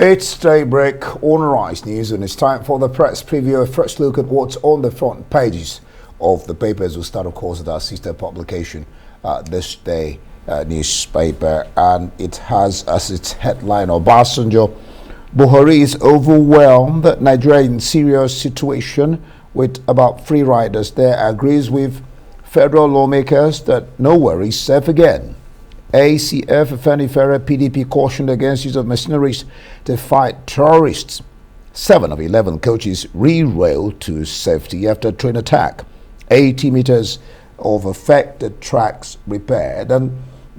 It's daybreak on Rise News, and it's time for the press preview. A first look at what's on the front pages of the papers. We'll start, of course, with our sister publication, This Day newspaper, and it has as its headline, Obasanjo, Buhari is overwhelmed, Nigeria in serious situation with about 3 riders there, agrees with federal lawmakers that nowhere is safe again. ACF, Afenifere, PDP cautioned against use of mercenaries to fight terrorists. 7 of 11 coaches re-railed to safety after train attack. 80 meters of affected tracks repaired. And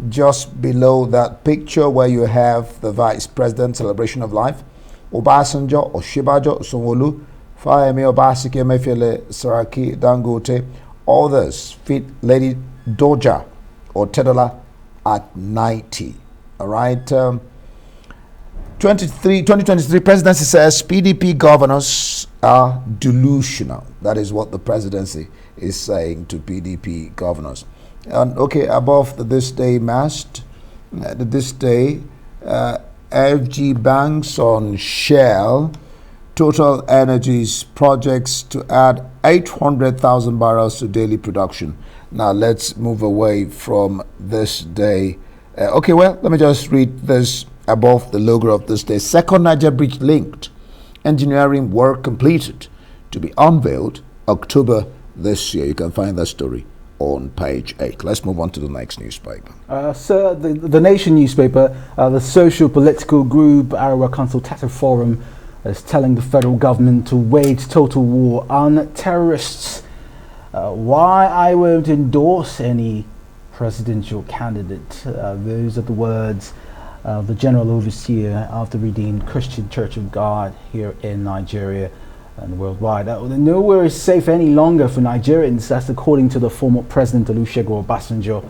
just below that picture where you have the Vice President celebration of life, Obasanjo, Oshibajo, Sanwo-Olu, Fayemi Obaseki, Emefiele, Saraki, Dangote, others fit Lady Doja or Tedola at 90. All right. 2023 presidency says PDP governors are delusional. That is what the presidency is saying to PDP governors. And okay, above the This Day mast, This Day, FG banks on Shell, Total Energies projects to add 800,000 barrels to daily production. Now let's move away from This Day. Okay, well, let me just read this above the logo of This Day. Second Niger bridge linked. Engineering work completed to be unveiled October this year. You can find that story on page 8. Let's move on to the next newspaper. Sir, the Nation newspaper, the social political group Arawa Consultative Forum is telling the federal government to wage total war on terrorists. Why I won't endorse any presidential candidate. Those are the words of the General Overseer of the Redeemed Christian Church of God here in Nigeria and worldwide. Nowhere is safe any longer for Nigerians. That's according to the former President Olusegun Obasanjo.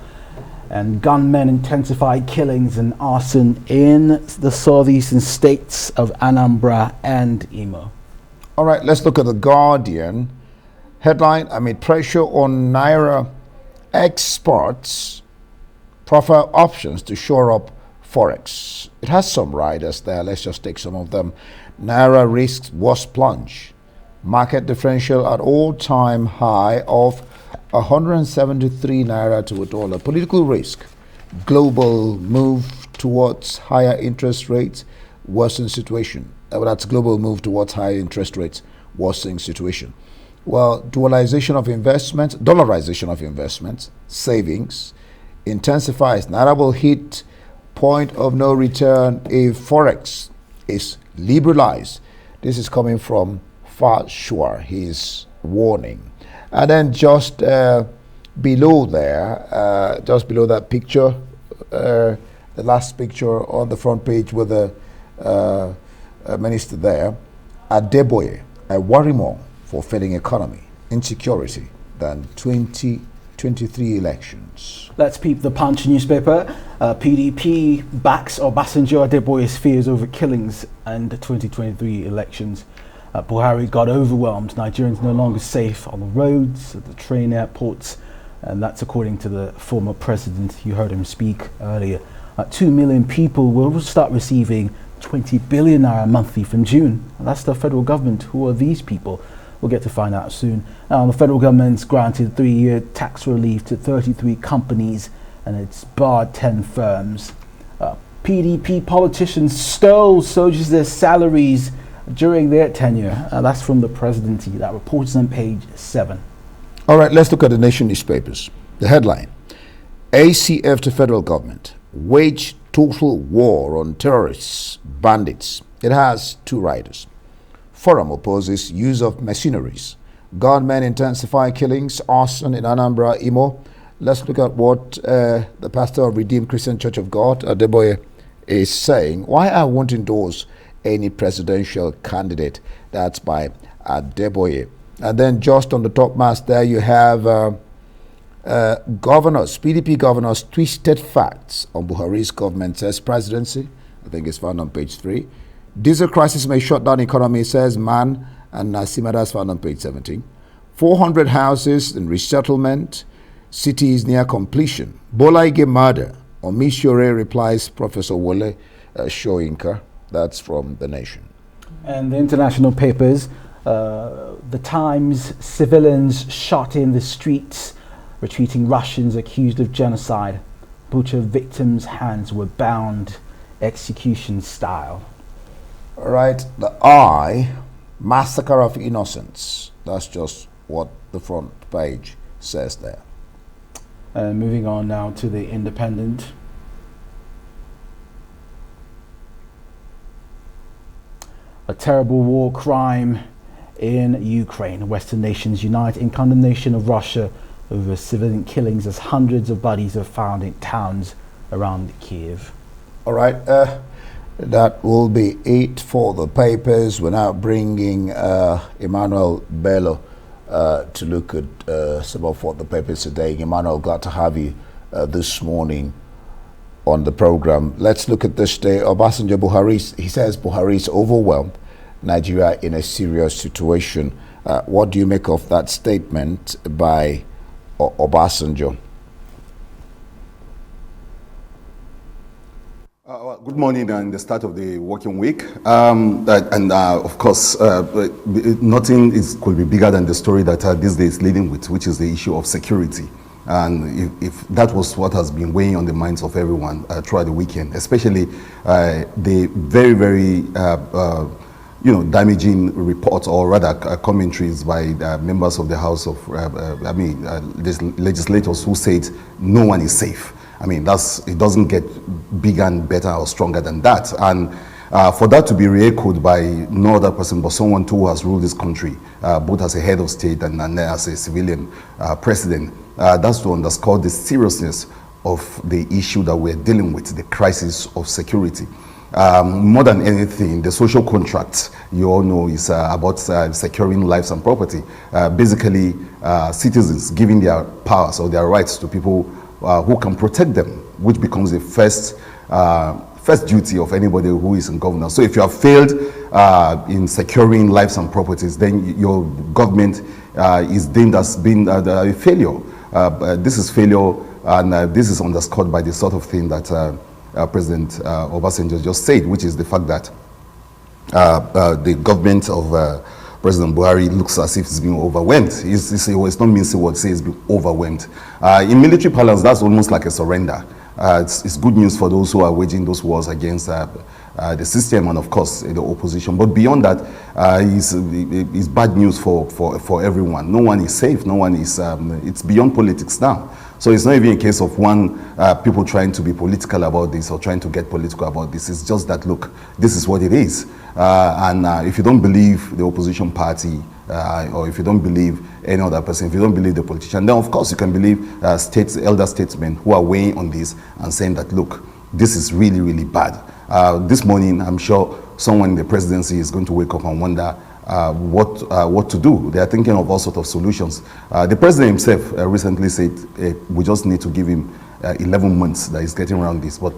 And gunmen intensify killings and arson in the southeastern states of Anambra and Imo. All right, let's look at the Guardian. Headline, amid pressure on Naira exports, profile options to shore up Forex. It has some riders there. Let's just take some of them. Naira risks worst plunge. Market differential at all-time high of 173 Naira to a dollar. Political risk. Global move towards higher interest rates. Worsening situation. That's global move towards higher interest rates. Worsening situation. Well, dollarization of investments, savings, intensifies. Naira will hit point of no return if Forex is liberalized. This is coming from Fashua, his warning. And then just below there, just below that picture, the last picture on the front page with the minister there, Adeboye, I worry more for failing economy, insecurity than 2023 elections. Let's peep the Punch newspaper. PDP backs Obasanjo Adeboye's fears over killings and the 2023 elections. Buhari got overwhelmed. Nigerians no longer safe on the roads, at the train airports, and that's according to the former president. You heard him speak earlier. 2 million people will start receiving 20 billion naira monthly from June. And that's the federal government. Who are these people? We'll get to find out soon. The federal government's granted 3-year tax relief to 33 companies and it's barred 10 firms. PDP politicians stole soldiers their salaries during their tenure. That's from the presidency. That report is on page 7. All right, let's look at the Nation newspapers. The headline, ACF to federal government, wage total war on terrorists, bandits. It has 2 riders. Forum opposes use of mercenaries. Gunmen intensify killings, arson in Anambra, Imo. Let's look at what the pastor of Redeemed Christian Church of God, Adeboye, is saying. Why I won't endorse any presidential candidate. That's by Adeboye. And then just on the top mast there, you have governors, PDP governors, twisted facts on Buhari's government says presidency. I think it's found on page 3. Diesel crisis may shut down economy, says Man, and Nasimada's found on page 17. 400 houses in resettlement, cities near completion. Bola Ige murder. Omishore replies Professor Wole Shoyinka. That's from The Nation. And the international papers, The Times, civilians shot in the streets, retreating Russians accused of genocide. Butcher victims' hands were bound, execution style. All right, the I, massacre of innocents. That's just what the front page says there. Moving on now to the Independent. A terrible war crime in Ukraine. Western nations unite in condemnation of Russia over civilian killings as hundreds of bodies are found in towns around Kiev. All right, that will be it for the papers. We're now bringing Emmanuel Bello to look at some of what the papers are saying. Emmanuel, glad to have you this morning on the program. Let's look at this day. Obasanjo Buhari, he says Buhari is overwhelmed. Nigeria in a serious situation. What do you make of that statement by Obasanjo? Good morning and the start of the working week. Of course, nothing could be bigger than the story that this day is leading with, which is the issue of security. And if that was what has been weighing on the minds of everyone throughout the weekend, especially the very, very damaging reports, or rather commentaries by members of the House of, legislators who said no one is safe. I mean, it doesn't get bigger and better or stronger than that. And for that to be re-echoed by no other person but someone who has ruled this country, both as a head of state and as a civilian president, that's to underscore the seriousness of the issue that we're dealing with, the crisis of security. More than anything, the social contract, you all know, is about securing lives and property. Basically, citizens giving their powers or their rights to people who can protect them, which becomes the first duty of anybody who is in governance. So if you have failed in securing lives and properties, then your government is deemed as being a failure. This is failure, and this is underscored by the sort of thing that President Obasanjo just said, which is the fact that the government of President Buhari looks as if it's being overwhelmed. It's not mincing what says being overwhelmed. In military parlance, that's almost like a surrender. It's good news for those who are waging those wars against the system and, of course, the opposition. But beyond that, it's bad news for everyone. No one is safe. No one is. It's beyond politics now. So it's not even a case of people trying to be political about this or trying to get political about this. It's just that, look, this is what it is. If you don't believe the opposition party, or if you don't believe any other person, if you don't believe the politician, then of course you can believe elder statesmen who are weighing on this and saying that, look, this is really, really bad. This morning, I'm sure someone in the presidency is going to wake up and wonder what to do. They are thinking of all sorts of solutions. The president himself recently said we just need to give him 11 months that he's getting around this. But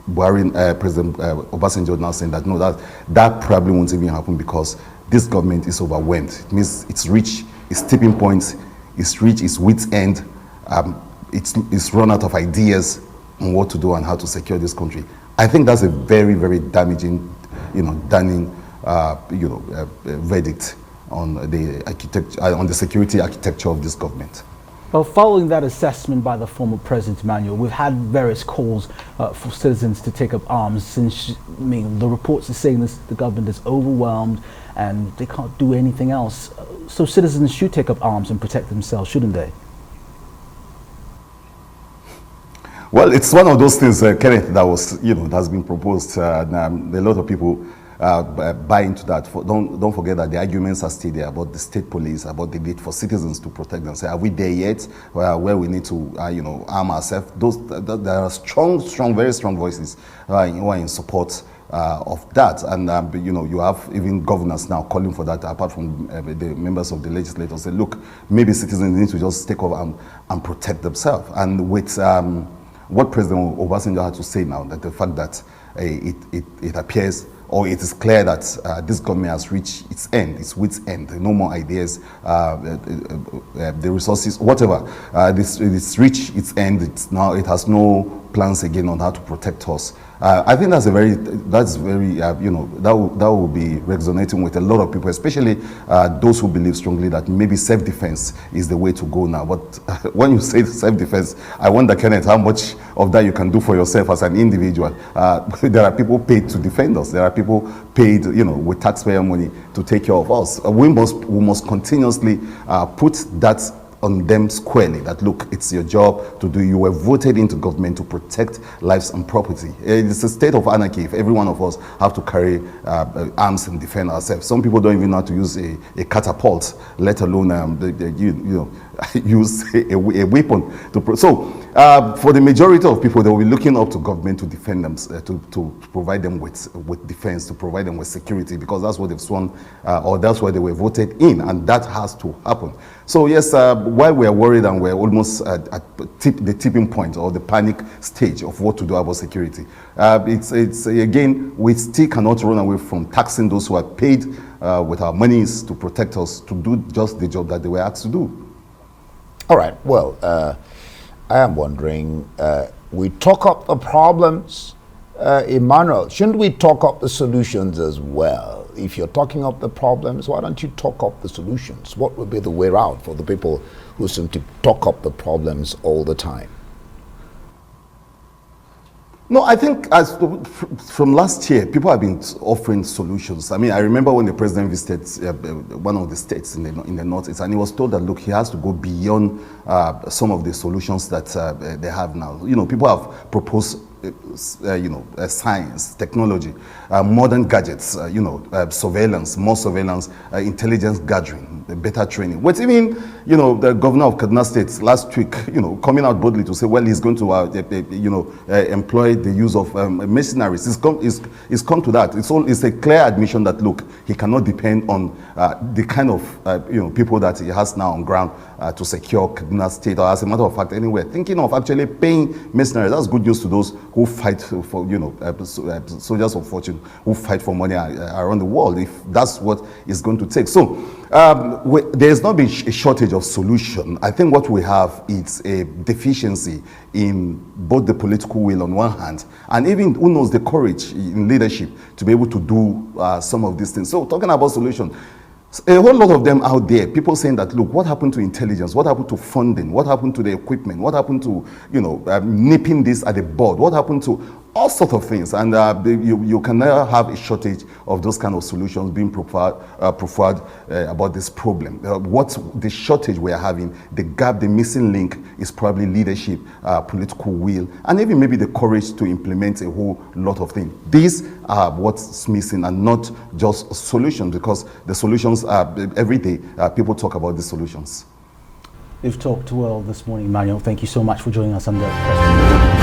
President Obasanjo now saying that no, that probably won't even happen because this government is overwhelmed. It means it's reached its tipping point, it's reached its wit's end, it's run out of ideas on what to do and how to secure this country. I think that's a very, very damaging, damning, verdict on the security architecture of this government. Well, following that assessment by the former President Emmanuel, we've had various calls for citizens to take up arms since, the reports are saying the government is overwhelmed and they can't do anything else. So citizens should take up arms and protect themselves, shouldn't they? Well, it's one of those things, Kenneth, that was, that's been proposed. And a lot of people buy into that. Don't forget that the arguments are still there about the state police, about the need for citizens to protect themselves. Are we there yet? Where we need to, arm ourselves? There are strong, very strong voices who are in support of that. And, you have even governors now calling for that, apart from the members of the legislature. Say, look, maybe citizens need to just take over and protect themselves. And with what President Obasanjo had to say now, that the fact that it appears, or it is clear that this government has reached its end, its wit's end. No more ideas, the resources, whatever. It's reached its end. It has no plans again on how to protect us. I think that's very, that will be resonating with a lot of people, especially those who believe strongly that maybe self-defense is the way to go now. But when you say self-defense, I wonder, Kenneth, how much of that you can do for yourself as an individual. There are people paid to defend us. There are people paid, with taxpayer money to take care of us. We must continuously put that on them squarely, that look, it's your job to do. You were voted into government to protect lives and property. It's a state of anarchy if every one of us have to carry arms and defend ourselves. Some people don't even know how to use a catapult, let alone use a weapon. For the majority of people, they will be looking up to government to defend them, to provide them with defense, to provide them with security, because that's what they've sworn, or that's why they were voted in, and that has to happen. So yes, why we are worried and we're almost at the tipping point or the panic stage of what to do about security. It's again, we still cannot run away from taxing those who are paid with our monies to protect us, to do just the job that they were asked to do. All right, well, I am wondering, we talk up the problems, Emmanuel, shouldn't we talk up the solutions as well? If you're talking up the problems, why don't you talk up the solutions? What would be the way out for the people who seem to talk up the problems all the time? No, I think from last year, people have been offering solutions. I mean, I remember when the president visited one of the states in the northeast, and he was told that, look, he has to go beyond some of the solutions that they have now. People have proposed science, technology, modern gadgets, surveillance, more surveillance, intelligence gathering, better training. But even, the governor of Kaduna State last week, coming out boldly to say, well, he's going to, employ the use of mercenaries. It's come to that. It's a clear admission that, look, he cannot depend on the kind of, people that he has now on ground to secure Kaduna State, or as a matter of fact, anywhere. Thinking of actually paying mercenaries, that's good news to those who fight for, soldiers of fortune, who fight for money around the world, if that's what it's going to take. So there's not been a shortage of solution. I think what we have is a deficiency in both the political will on one hand, and even, who knows, the courage in leadership to be able to do some of these things. So talking about solution, a whole lot of them out there, people saying that, look, what happened to intelligence? What happened to funding? What happened to the equipment? What happened to, nipping this at the board? What happened to all sorts of things? And you can never have a shortage of those kind of solutions being proffered about this problem. What the shortage we are having, the gap, the missing link is probably leadership, political will, and even maybe the courage to implement a whole lot of things. These are what's missing, and not just solutions, because the solutions are every day. People talk about the solutions. We've talked well this morning, Emmanuel. Thank you so much for joining us on the press.